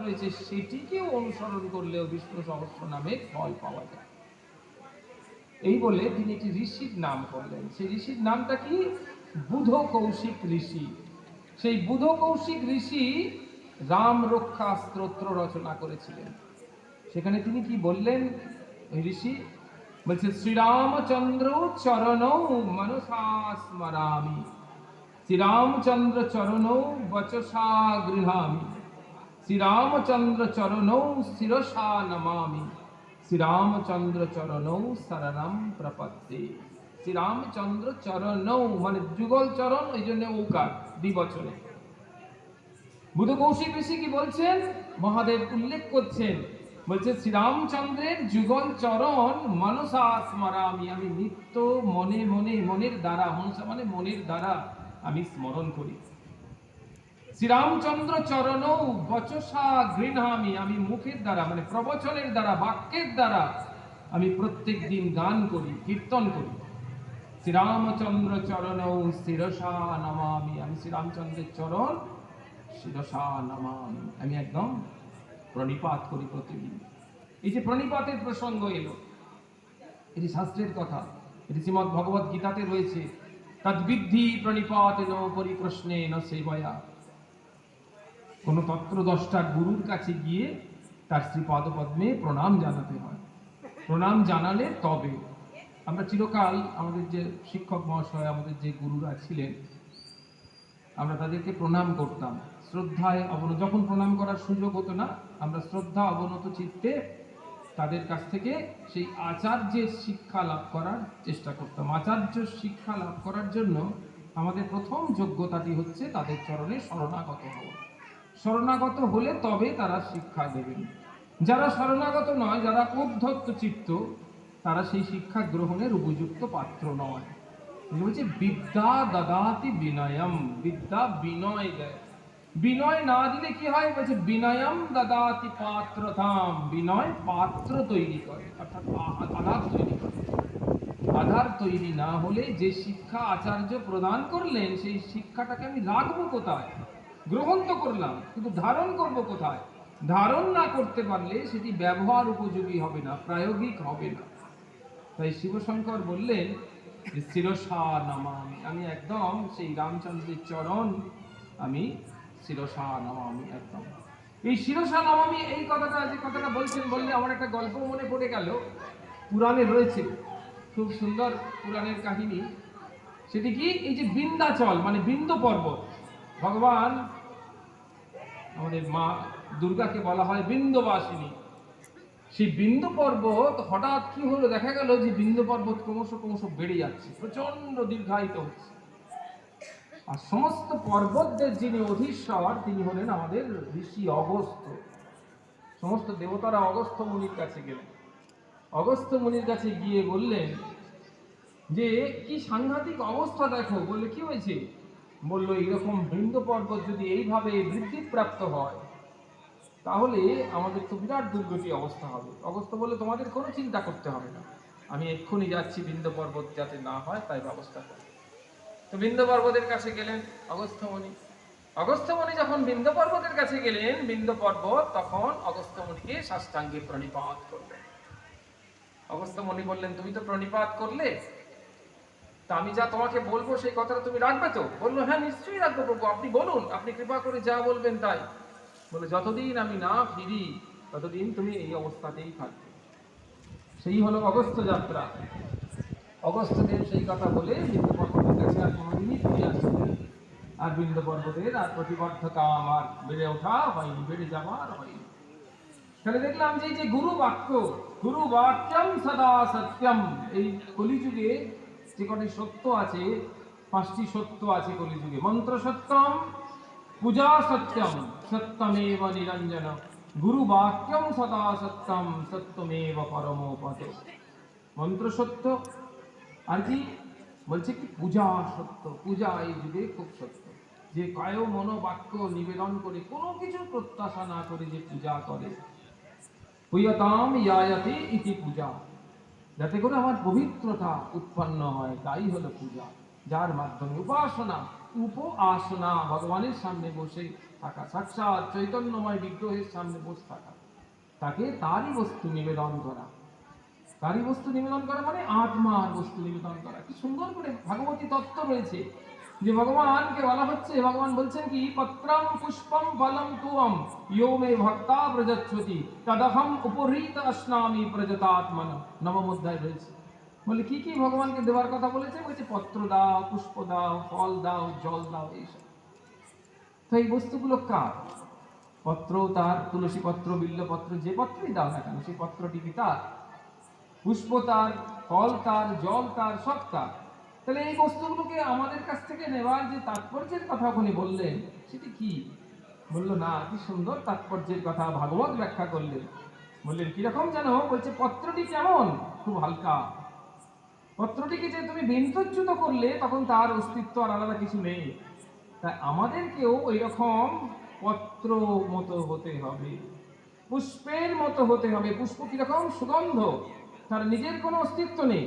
রয়েছে সেটিকেও অনুসরণ করলেও বিষ্ণু সহস্র নামের ফল পাওয়া যায়। এই বলে তিনি একটি ঋষির নাম করলেন। সেই ঋষির নামটা কি? বুধ কৌশিক ঋষি। সেই বুধ কৌশিক ঋষি রাম রক্ষা স্তোত্র রচনা করেছিলেন। সেখানে তিনি কি বললেন? ওই ঋষি বলছে, শ্রীরামচন্দ্র চরণৌ মনসা স্মরামি, শ্রীরামচন্দ্র চরণৌ বচসা গৃহামি, শ্রীরামচন্দ্র চরণৌ শিরসা নমামি, শ্রীরামচন্দ্র চরণৌ শরণম প্রপদ্যে। শ্রীরামচন্দ্র চরণৌ মানে যুগল চরণ, এই জন্য ওকার দ্বিবচনে। বুধ কৌশিক ঋষি কি বলছেন? মহাদেব উল্লেখ করছেন, বলছে শ্রীরামচন্দ্রের যুগল চরণ মনসা স্মরামি, আমি নিত্য মনে মনে, মনের দ্বারা, মনসা মানে মনের দ্বারা আমি স্মরণ করি। শ্রীরামচন্দ্র চরণ বচসা গৃহামি, আমি মুখের দ্বারা মানে প্রবচনের দ্বারা, বাক্যের দ্বারা আমি প্রত্যেক দিন গান করি, কীর্তন করি। শ্রীরামচন্দ্র চরণ শিরসা নমামি, আমি শ্রীরামচন্দ্রের চরণ শিরসা নমামি, আমি একদম প্রণিপাত করি প্রতিদিন। এই যে প্রণিপাতের প্রসঙ্গ এলো, এটি শাস্ত্রের কথা, এটি শ্রীমদ্ ভগবত গীতাতে রয়েছে। তদ্বিদ্ধি প্রণিপাতেন পরিপ্রশ্নেন সেবয়া। কোন তত্ত্বদ্রষ্টা গুরুর কাছে গিয়ে তার শ্রীপাদপদ্মে প্রণাম জানাতে হয়। প্রণাম জানালে তবে আমরা চিরকাল আমাদের যে শিক্ষক মহাশয়, আমাদের যে গুরুরা ছিলেন, আমরা তাদেরকে প্রণাম করতাম শ্রদ্ধায় অবনত। যখন প্রণাম করার সুযোগ হতো না, আমরা শ্রদ্ধা অবনত চিত্তে তাদের কাছ থেকে সেই আচার্যের শিক্ষা লাভ করার চেষ্টা করতাম। আচার্য শিক্ষা লাভ করার জন্য আমাদের প্রথম যোগ্যতাটি হচ্ছে তাদের চরণে শরণাগত হওয়া। শরণাগত হলে তবে তারা শিক্ষা দেবেন। যারা শরণাগত নয়, যারা উদ্ধত্ত চিত্ত, তারা সেই শিক্ষা গ্রহণের উপযুক্ত পাত্র নয়। বলছে বিদ্যা দদাতি বিনয়ম, বিদ্যা বিনয় দেয়। বিনয় না দিলে কি হয়? বলছে বিনয়ম দদাতি পাত্রতাম, বিনয় পাত্র তৈরি করে, অর্থাৎ আধার তৈরি করে। আধার তৈরি না হলে যে শিক্ষা আচার্য প্রদান করলেন, সেই শিক্ষাটাকে আমি রাখবো কোথায়? গ্রহণ তো করলাম, কিন্তু ধারণ করব কোথায়? ধারণ না করতে পারলে সেটি ব্যবহার উপযোগী হবে না, প্রায়োগিক হবে না। তাই শিবশঙ্কর বললেন যে শিরসা নমামি, আমি একদম সেই রামচন্দ্রের চরণ আমি শিরসা নমামি একদম। এই শিরসা নমামি এই কথাটা, যে কথাটা বলছেন, বললে আমার একটা গল্প মনে পড়ে গেল। পুরাণে রয়েছে, খুব সুন্দর পুরাণের কাহিনী। সেটি কি? এই যে বিন্ধ্যাচল মানে বিন্ধ্য পর্বত, ভগবান আমাদের মা দুর্গাকে বলা হয় বিন্ধ্যবাসিনী। সেই বিন্ধ্য পর্বত হঠাৎ কি হলো? দেখা গেল যে বিন্ধ্য পর্বত ক্রমশ ক্রমশ বেড়ে যাচ্ছে, প্রচন্ড দীর্ঘায়িত হচ্ছে। আর সমস্ত পর্বতদের যিনি অধীশ্বর, তিনি হলেন আমাদের ঋষি অগস্ত্য। সমস্ত দেবতারা অগস্ত্য মুনির কাছে গেলেন। অগস্ত্য মুনির কাছে গিয়ে বললেন যে কি সাংঘাতিক অবস্থা দেখো। বললে কি হয়েছে? বললো এইরকম বিন্ধ্য পর্বত যদি এইভাবে বৃদ্ধিপ্রাপ্ত হয়, তাহলে আমাদের তো বিরাট দুর্গতি অবস্থা হবে। অগস্ত্য বলে তোমাদের কোনো চিন্তা করতে হবে না, আমি এক্ষুনি যাচ্ছি বিন্ধ্য পর্বত যাতে না হয় তাই ব্যবস্থা করি। তো বিন্ধ্য পর্বতের কাছে গেলেন অগস্ত্য মুনি। অগস্ত্য মুনি যখন বিন্ধ্য পর্বতের কাছে গেলেন, বিন্ধ্য পর্বত তখন অগস্ত্য মুনিকে সাষ্টাঙ্গে প্রণিপাত করলেন। অগস্ত্য মুনি বললেন, তুমি তো প্রণিপাত করলে, তা আমি যা তোমাকে বলবো সেই কথাটা তুমি রাখবে তো? বললো, হ্যাঁ নিশ্চয়ই রাখবো প্রভু, আপনি বলুন, আপনি কৃপা করে যা বলবেন তাই। বলে, যতদিন আমি না ফিরি ততদিন তুমি এই অবস্থাতেই থাকবে। সেই হলো অগস্ত্য যাত্রা। অগস্ত্যদেব সেই কথা বলে বিন্ধ্য পর্বতের কাছে আর কোনোদিনই ফিরে আসবে, আর বিন্ধ্য পর্বতের আর প্রতিবদ্ধতা আমার বেড়ে ওঠা হয়নি, বেড়ে যাওয়ার হয়নি। তাহলে দেখলাম যে এই যে গুরু বাক্য, গুরু বাক্যম সদা সত্যম, এই কলিযুগে যে কটি সত্য আছে, 5টি সত্য আছে কলিযুগে। মন্ত্র সত্যম, পূজা সত্যম, সত্যমেব নিরঞ্জন, গুরু বাক্যম সদা সত্যম, সত্যমেব পরমপদ। মন্ত্র সত্য, আর কি বলছে কি? পূজা সত্য। পূজা এই যুগে খুব সত্য। যে কায় মন বাক্য নিবেদন করে, কোনো কিছু প্রত্যাশা না করে যে পূজা করে, পুয়তাম ইয়ায়াতি ইতি পূজা, যাতে করে আমার পবিত্রতা উৎপন্ন হয়, তাই হলো পূজা। যার মাধ্যমে উপাসনা, উপাসনা, ভগবানের সামনে বসে থাকা, সাক্ষাৎ চৈতন্যময় বিগ্রহের সামনে বসে থাকা, তাকে তারই বস্তু নিবেদন করা। তারই বস্তু নিবেদন করা মানে আত্মার বস্তু নিবেদন করা। কি সুন্দর করে ভাগবতী তত্ত্ব রয়েছে যে ভগবানকে বলা হচ্ছে, ভগবান বলছেন কি, পত্রম পুষ্পম ফলম তুয়ম ইয়ো মে ভক্তা প্রযচ্ছতি তদহম উপরীত অশ্নামি প্রজতাত্মন। নবম অধ্যায় রয়েছে। বলে কি কি ভগবানকে দেওয়ার কথা বলেছে? বলছে পত্র দাও, পুষ্প দাও, ফল দাও, জল দাও, এইসব। তো এই বস্তুগুলো কার? পত্র তার, তুলসী পত্র, বিল্লপত্র, যে পত্রই দাও না কেন সেই পত্রটি কি তার? পুষ্প তার, ফল তার, জল তার, সব তার। তাহলে এই বস্তুগুলোকে আমাদের কাছ থেকে নেওয়ার যে তাৎপর্যের কথা উনি বললেন, সেটি কি? বললো না, কি সুন্দর তাৎপর্যের কথা ভাগবত ব্যাখ্যা করলেন। বললেন কিরকম জানো? বলছে পত্রটি কেমন? খুব হালকা। পত্রটিকে যে তুমি বিন্তচ্যুত করলে তখন তার অস্তিত্ব আর আলাদা কিছু নেই। তাই আমাদেরকেও ওই রকম পত্র মতো হতে হবে, পুষ্পের মতো হতে হবে। পুষ্প কিরকম? সুগন্ধ, তার নিজের কোনো অস্তিত্ব নেই।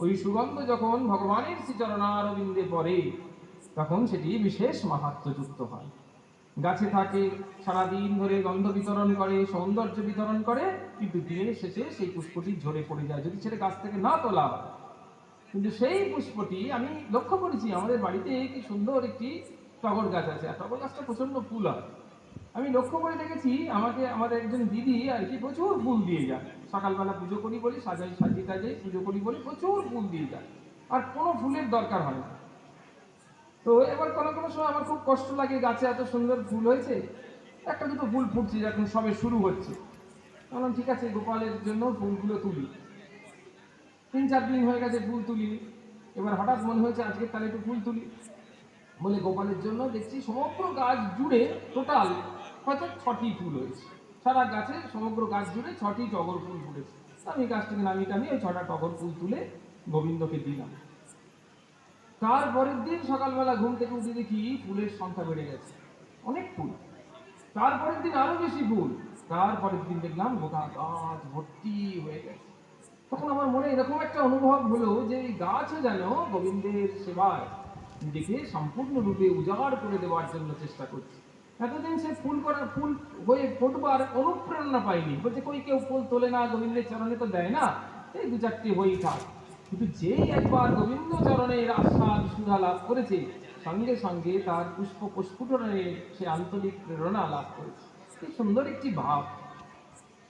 ওই সুগন্ধ যখন ভগবানের শ্রীচরণারবিন্দে পড়ে তখন সেটি বিশেষ মাহাত্ম্যযুক্ত হয়। গাছে থাকে, সারাদিন ধরে গন্ধ বিতরণ করে, সৌন্দর্য বিতরণ করে, কিন্তু দিনের শেষে সেই পুষ্পটি ঝরে পড়ে যায় যদি সেটা গাছ থেকে না তোলা হয়। কিন্তু সেই পুষ্পটি আমি লক্ষ্য করেছি, আমাদের বাড়িতে কি সুন্দর একটি টগর গাছ আছে, আর টগর গাছটা প্রচন্ড ফুল হয়। আমি লক্ষ্য করে দেখেছি, আমাকে আমাদের একজন দিদি আর কি প্রচুর ফুল দিয়ে যায়। সকালবেলা পুজো করি বলি, সাজিয়ে টাজিয়ে পুজো করি বলি, প্রচুর ফুল দিয়ে যায়, আর কোনো ফুলের দরকার হয় না। তো এবার কোনো কোনো সময় আমার খুব কষ্ট লাগে, গাছে এত সুন্দর ফুল হয়েছে, একটা দুটো ফুল ফুটছে, যখন সবে শুরু হচ্ছে, বললাম ঠিক আছে গোপালের জন্য ফুলগুলো তুলি। 3-4 দিন হয়ে গেছে ফুল তুলি। এবার হঠাৎ মনে হয়েছে আজকে তাহলে একটু ফুল তুলি বলে গোপালের জন্য দেখছি সমগ্র গাছ জুড়ে টোটাল হয়তো 6টি ফুল হয়েছে। সারা গাছে সমগ্র গাছ জুড়ে 6টি টগর ফুল ফুটেছে। আমি গাছ থেকে নামিয়ে টামিয়ে ওই 6টা টগর ফুল তুলে গোবিন্দকে দিলাম। তারপরের দিন সকালবেলা ঘুম থেকে উঠে দেখি ফুলের সংখ্যা বেড়ে গেছে, অনেক ফুল। তারপরের দিন আরো বেশি ফুল। তারপরের দিন দেখলাম গোটা গাছ ভর্তি হয়ে গেছে। তখন আমার মনে এরকম একটা অনুভব হলো যে এই গাছও যেন গোবিন্দের সেবায় নিজেকে সম্পূর্ণরূপে উজাড় করে দেওয়ার জন্য চেষ্টা করছে। এতদিন সে ফুল হয়ে ফুটবার অনুপ্রেরণা পায়নি, বলছে কই কেউ ফুল তোলে না, গোবিন্দের চরণে তো দেয় না, এই 2-4টি হয়েই থাক। কিন্তু যেই একবার গোবিন্দ চরণের আস্বাদ সুধা লাভ করেছে, সঙ্গে সঙ্গে তার পুষ্প প্রস্ফুটনের সে আন্তরিক প্রেরণা লাভ করেছে। কি সুন্দর একটি ভাব।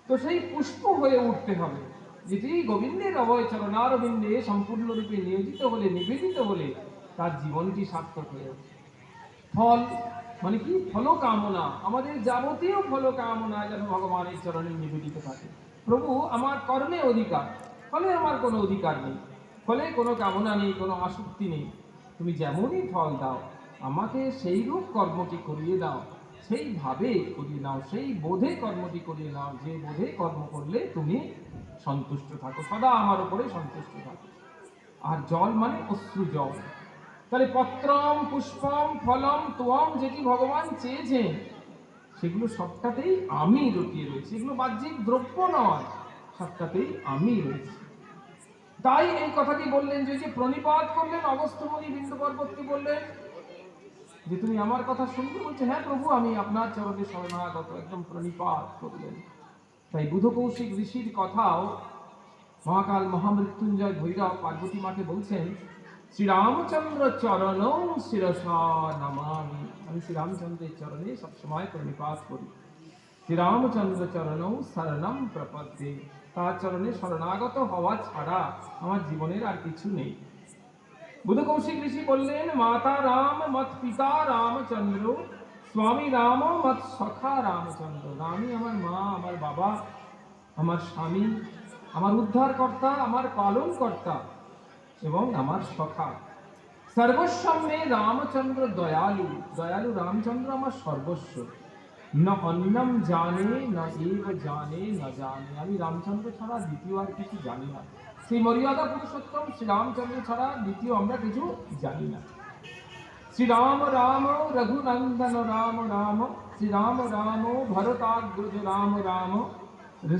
তো সেই পুষ্প হয়ে উঠতে হবে, যেটি গোবিন্দের অভয় চরণারবিন্দে সম্পূর্ণরূপে নিয়োজিত হলে, নিবেদিত হলে তার জীবনটি সার্থক হয়ে ওঠে। ফল মানে কি? ফল কামনা, আমাদের যাবতীয় ফল কামনা যেন ভগবানের চরণে নিবেদিত থাকে। প্রভু আমার কর্মে অধিকার, ফলে আমার কোনো অধিকার নেই, ফলে কোনো কামনা নেই, কোনো আসক্তি নেই। তুমি যেমনই ফল দাও আমাকে সেই রূপ কর্মটি করিয়ে দাও, সেইভাবে করিয়ে নাও, সেই বোধে কর্মটি করিয়ে নাও, যে বোধে কর্ম করলে তুমি সন্তুষ্ট থাকো, সদা আমার উপরে সন্তুষ্ট থাকো। আর জল মানে অশ্রু জল। তাহলে পত্রম পুষ্পম ফলম তোয়ম যেটি ভগবান চেয়েছেন সেগুলো সবটাতেই আমি লুকিয়ে রয়েছি, এগুলো বাহ্যিক দ্রব্য নয়, সবটাতেই আমি রয়েছি। তাই এই কথাটি বললেন যে প্রণিপাত করলেন অগস্ত্যমুনি বিন্দু পর্বতকে, বললেন যে তুমি আমার কথা শুনবে? বলছে হ্যাঁ প্রভু, আমি আপনার চরণে শরণাগত, একদম প্রণিপাত করলেন। তাই বুধ কৌশিক ঋষির কথাও মহাকাল মহামৃত্যুঞ্জয় ভৈরব পার্বতী মাকে বলছেন, শ্রীরামচন্দ্র চরণ শিরসা নমামি। আমি শ্রীরামচন্দ্রের চরণে সবসময় প্রণিপাত করি। শ্রীরামচন্দ্র চরণ শরণম প্রপদ্যে, তার চরণে শরণাগত হওয়া ছাড়া আমার জীবনের আর কিছু নেই। বুধ কৌশিক ঋষি বললেন, মাতা রাম মত পিতা রামচন্দ্র, স্বামী রাম মত সখা রামচন্দ্র। রামই আমার মা, আমার বাবা, আমার স্বামী, আমার উদ্ধারকর্তা, আমার পালনকর্তা এবং আমার সখা। সর্বস্বমে রামচন্দ্র দয়ালু, দয়ালু রামচন্দ্র আমার সর্বস্ব। না অন্নম জানে না এব জানে না জানে, আমি রামচন্দ্র ছাড়া দ্বিতীয় আর কিছু জানি না। সেই মর্যাদা পুরুষোত্তম শ্রীরামচন্দ্র ছাড়া দ্বিতীয় আমরা কিছু জানি না। শ্রীরাম রাম রঘুনন্দন রাম রাম, শ্রীরাম রাম ভরতাগ্রজ রাম রাম,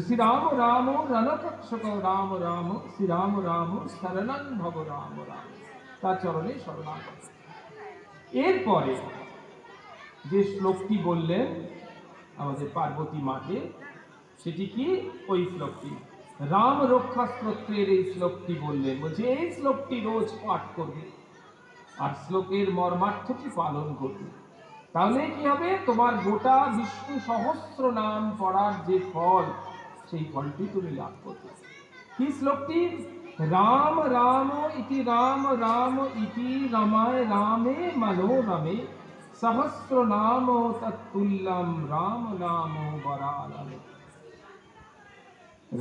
শ্রীরাম রাম রণকক্ষক রাম রাম, শ্রীরাম রাম শরণং ভব রাম রাম। তার চরণে শরণাগত। এরপরে যে শ্লোকটি বললেন আমাদের পার্বতী মাকে, সেটি কি? ওই শ্লোকটি রাম রক্ষা স্তোত্রের এই শ্লোকটি বললেন, বলছে এই শ্লোকটি রোজ পাঠ করবে আর শ্লোকের মর্মার্থটি পালন করবে। তাহলে কি হবে? তোমার গোটা বিষ্ণু সহস্র নাম পড়ার যে ফল, সেই ফলটি তুমি লাভ করবে। কি শ্লোকটি? রাম রাম ইতি রাম রাম ইতি রমায় রামে মনোরমে সহস্র নাম তৎতুল্যম রাম নাম বরাননে।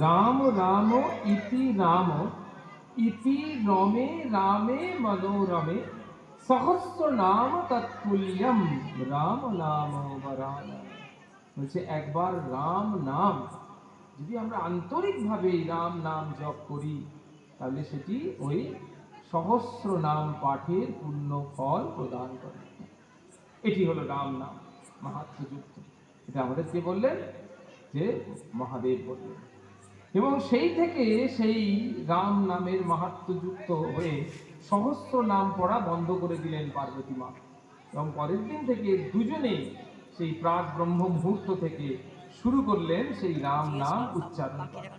রাম রাম ইতি রমে রামে মনোরমে সহস্র নাম তৎতুল্যম রাম নাম বরাননে। বলছে একবার রাম নাম যদি আমরা আন্তরিকভাবে রাম নাম জপ করি, তাহলে সেটি ওই সহস্র নাম পাঠের পূর্ণ ফল প্রদান করে। এটি হলো রাম নাম মাহাত্ম্যযুক্ত। এটা আমাদেরকে বললেন, যে মহাদেব বললেন। এবং সেই থেকে সেই রাম নামের মাহাত্ম্যযুক্ত হয়ে সহস্র নাম পড়া বন্ধ করে দিলেন পার্বতী মা। এবং পরের দিন থেকে দুজনে সেই প্রাক ব্রহ্ম মুহূর্ত থেকে শুরু করলেন সেই রাম নাম উচ্চারণ করা।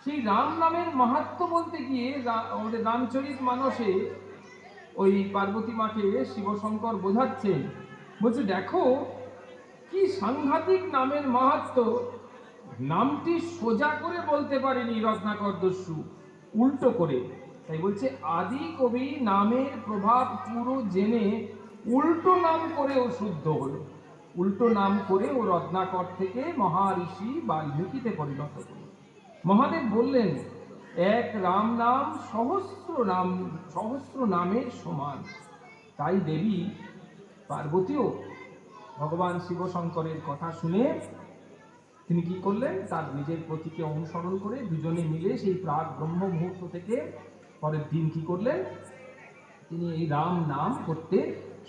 সেই রাম নামের মাহাত্ম্য বলতে গিয়ে আমাদের রামচরিত মানসে ওই পার্বতী মাকে শিবশঙ্কর বোঝাচ্ছেন, বলছে দেখো কি সাংঘাতিক নামের মাহাত্ম্য। নামটি সোজা করে বলতে পারেনি রত্নাকর দস্যু, উল্টো করে। তাই বলছে আদি কবি নামের প্রভাব পুরো জেনে উল্টো নাম করে ও শুদ্ধ হলো। উল্টো নাম করে ও রত্নাকর থেকে মহাঋষি বাল্মীকিতে পরিণত হলো। মহাদেব বললেন এক রাম নাম সহস্র নামের সমান। তাই দেবী পার্বতীও ভগবান শিবশঙ্করের কথা শুনে তিনি কি করলেন? তার নিজের প্রতীকে অনুসরণ করে দুজনে মিলে সেই প্রাক ব্রহ্ম মুহূর্ত থেকে পরের দিন কি করলেন? তিনি এই রাম নাম করতে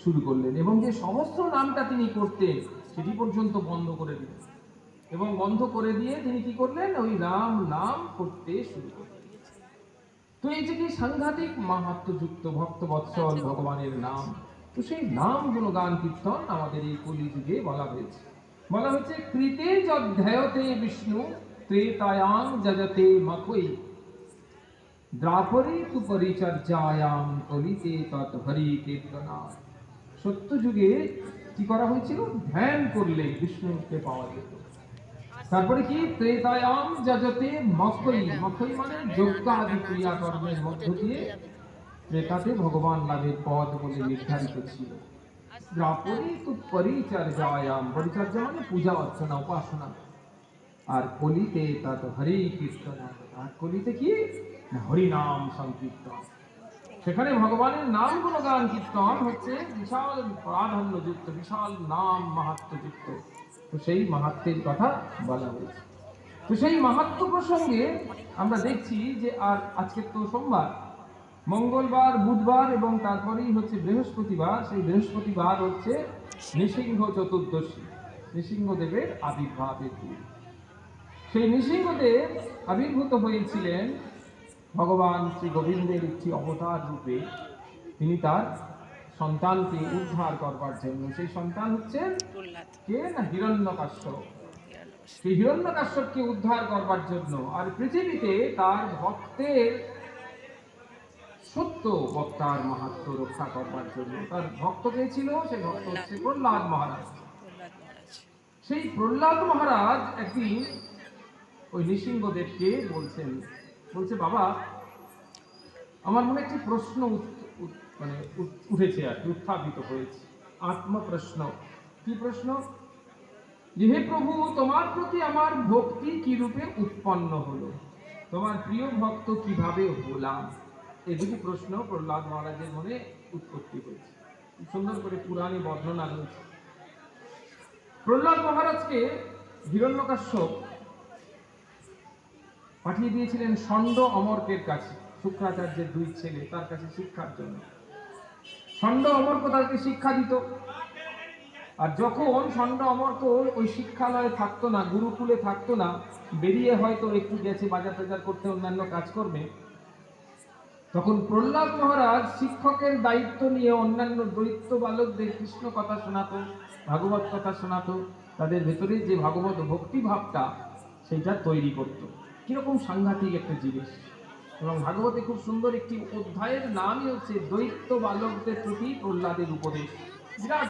শুরু করলেন। এবং যে সহস্র নামটা তিনি করতেন সেটি পর্যন্ত বন্ধ করে দিলেন। এবং বন্ধ করে দিয়ে তিনি কি করলেন? ওই রাম নাম করতে শুরু করলেন। তো এই যে কি সাংঘাতিক মাহাত্ম্যযুক্ত ভক্তবৎসল ভগবানের নাম, তো সেই নাম গুণগান কীর্তন আমাদের এই কলিযুগে বলা হয়েছে। কৃতে যধ্যায়তে বিষ্ণু ত্রেতায়াং যজতে মখৈ দ্রাপরে তু পরিচর্যায়াম কলিতে তৎ হরি কীর্তনা। সত্য যুগে কি করা হয়েছিল? ধ্যান করলে বিষ্ণুকে পাওয়া যেত। তারপরে কি? ত্রেতায়াম যজতে মখৈ, মখৈ মানে যজ্ঞাদি ক্রিয়াকর্মের মধ্য দিয়ে ত্রেতাতে ভগবান লাভের পথ বলে নির্ধারিত ছিল। দ্রাপরে তু পরিচর্যায়াম, পরিচর্যা মানে পূজা অর্চনা উপাসনা। আর কলিতে তৎ হরি কীর্তনা, আর কলিতে কি? হরিনাম সংকীর্তন। সেখানে ভগবানের নাম গুণগান কীর্তন হচ্ছে বিশাল প্রাধান্যযুক্ত, বিশাল নাম মাহাত্ম্যযুক্ত। তো সেই মাহাত্ম্যের কথা বলা হয়েছে। তো সেই মাহাত্ম্য প্রসঙ্গে আমরা দেখছি যে আর আজকে তো সোমবার, মঙ্গলবার, বুধবার এবং তারপরেই হচ্ছে বৃহস্পতিবার। সেই বৃহস্পতিবার হচ্ছে নৃসিংহ চতুর্দশী, নৃসিংহদেবের আবির্ভাবের দিন। সেই নৃসিংহদেব আবির্ভূত হয়েছিলেন ভগবান শ্রী গোবিন্দের একটি অবতার রূপে। তিনি তার সন্তানকে উদ্ধার করবার জন্য, সেই সন্তান হচ্ছেন কে? না, হিরণ্যকাশ্যপ। সেই হিরণ্যকাশ্যপকে উদ্ধার করবার জন্য আর পৃথিবীতে তার ভক্তের সত্য বক্তার মাহাত্ম্য রক্ষা করবার জন্য। তার ভক্ত কে ছিল? সেই ভক্ত হচ্ছে প্রহ্লাদ মহারাজ। সেই প্রহ্লাদ মহারাজ একদিন ওই নৃসিংহদেবকে বলছে বাবা, আমার মনে একটি প্রশ্ন উঠেছে আর কি, উত্থাপিত হয়েছে, আত্মপ্রশ্ন। কি প্রশ্ন? যে হে প্রভু, তোমার প্রতি আমার ভক্তি কি রূপে উৎপন্ন হলো, তোমার প্রিয় ভক্ত কিভাবে হলাম? এই দুটি প্রশ্ন প্রহ্লাদ মহারাজের মনে উৎপত্তি হয়েছে। সুন্দর করে পুরাণে বর্ণনা রয়েছে। প্রহ্লাদ মহারাজকে হিরণ্যকাশ্যপ পাঠিয়ে দিয়েছিলেন ষণ্ড অমর্কের কাছে, শুক্রাচার্যের দুই ছেলে, তার কাছে শিক্ষার জন্য। ষণ্ড অমর্ক তাকে শিক্ষা দিত। আর যখন ষণ্ড অমর্ক ওই শিক্ষালয়ে থাকতো না, গুরুকুলে থাকতো না, বেরিয়ে হয়তো একটু গেছে বাজার টাজার করতে, অন্যান্য কাজ করবে, তখন প্রহ্লাদ মহারাজ শিক্ষকের দায়িত্ব নিয়ে অন্যান্য দৈত্য বালকদের কৃষ্ণ কথা শোনাতো, ভাগবত কথা শোনাতো, তাদের ভেতরে যে ভাগবত ভক্তি ভাবটা সেটা তৈরি করত। কিরকম সাংঘাতিক একটা জিনিস। এবং ভাগবতে খুব সুন্দর একটি অধ্যায়ের নামই হচ্ছে দৈত্য বালকদের প্রতি প্রহ্লাদের উপদেশ। বিরাট